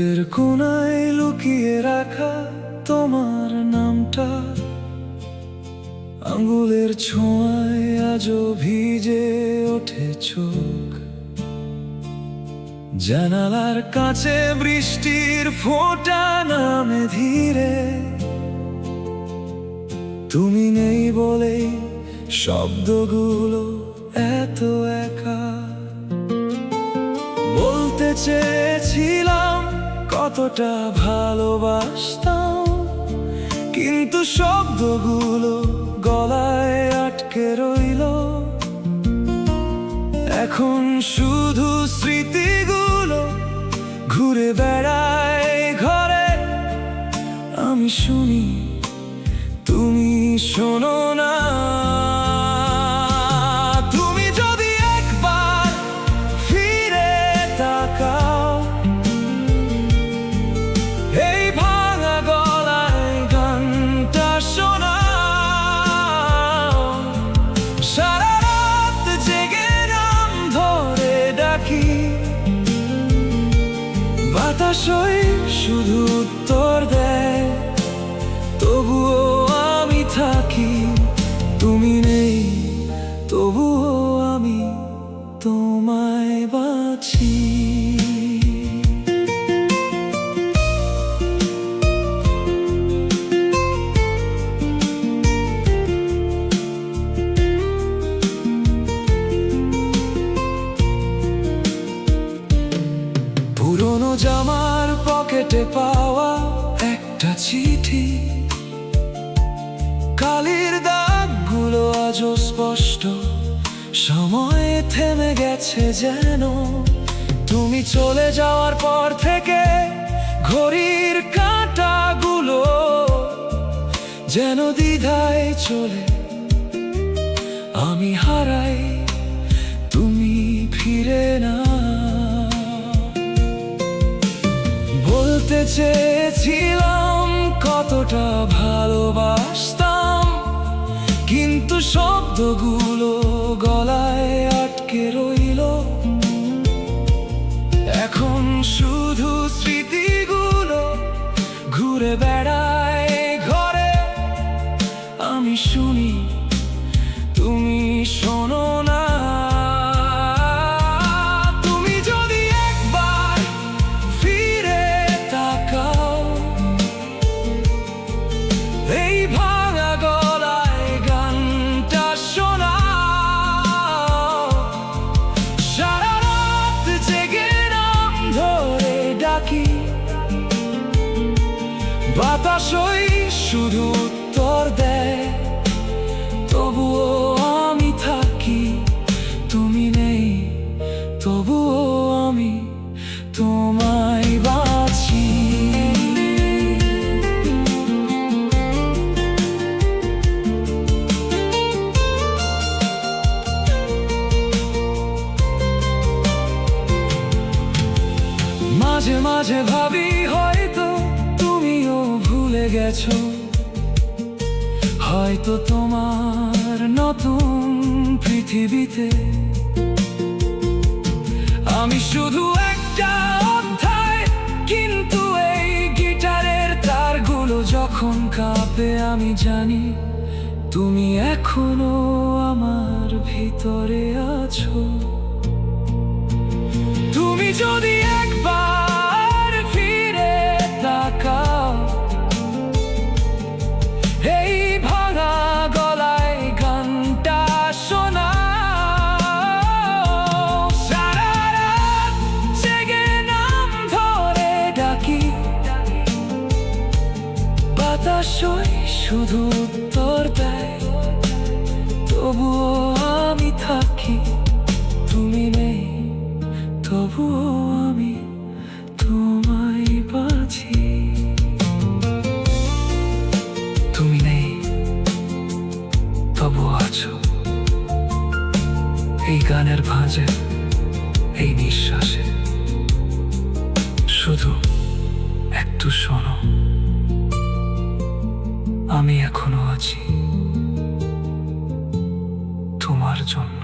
বুকের কোনায় লুকিয়ে রাখা তোমার নামটা আঙ্গুলের ছোঁয়ায় আজও ভিজে ওঠে চোখ। জানালার কাছে বৃষ্টির ফোঁটা নামে ধীরে, তুমি নেই বলেই শব্দগুলো এত একা। বলতে চেয়েছিলাম কতটা ভালোবাসতাম, কিন্তু শব্দগুলো গলায় আটকে রইল। এখন শুধু স্মৃতিগুলো ঘুরে বেড়ায় ঘরে। আমি শুনি, তুমি শোনো না। তুমি যদি একবার ফিরে তাকাও, এই ভাঙা গলায় গানটা শোনাও। সারা রাত জেগে নাম ধরে ডাকি, বাতাসই শুধু উত্তর দেয়, তবুও আমি থাকি। তুমি নেই, তবুও আমি তোমায় বাঁচি। পুরনো জামার পকেটে পাওয়া একটা চিঠি, কালির দাগগুলো আজও স্পষ্ট। সময় থেমে গেছে যেন। তুমি চলে যাওয়ার পর থেকে ঘড়ির কাঁটাগুলো যেন দ্বিধায় চলে। আমি হারাই, তুমি ফিরে না। বলতে চেয়েছিলাম কতটা ভালোবাসতাম, কিন্তু শব্দগুলো গলায় আটকে রইল। এখন শুধু স্মৃতিগুলো ঘুরে বেড়ায় ঘরে। আমি শুনি, তুমি শোনো না। তুমি যদি একবার ফিরে তাকাও, এই ভাঙা গলায় গানটা শোনাও। সারা রাত জেগে নাম ধরে ডাকি, বাতাসই শুধু উত্তর দেয়, তবুও আমি থাকি। তুমি নেই, তবুও আমি তোমায় বাঁচি। মাঝে মাঝে ভাবি হয়তো তুমিও ভুলে গেছো, হয়তো তোমার নতুন পৃথিবীতে আমি শুধু একটা অধ্যায়। কিন্তু এই গিটারের তারগুলো যখন কাঁপে, আমি জানি তুমি এখনো আমার ভিতরে আছো। তুমি যদি একবার ফিরে তাকাও, এই ভাঙা গলায় গানটা শোনাও। সারা রাত জেগে নাম ধরে ডাকি, বাতাসই শুধু উত্তর দেয়, তবুও আমি থাকি। তুমি নেই, তবুও আমি তোমায় বাঁচি। তুমি নেই, তবুও আছো এই গানের ভাঁজে, এই নিঃশ্বাসে। শুধু একটু শোনো, আমি এখনো আছি তোমার জন্য।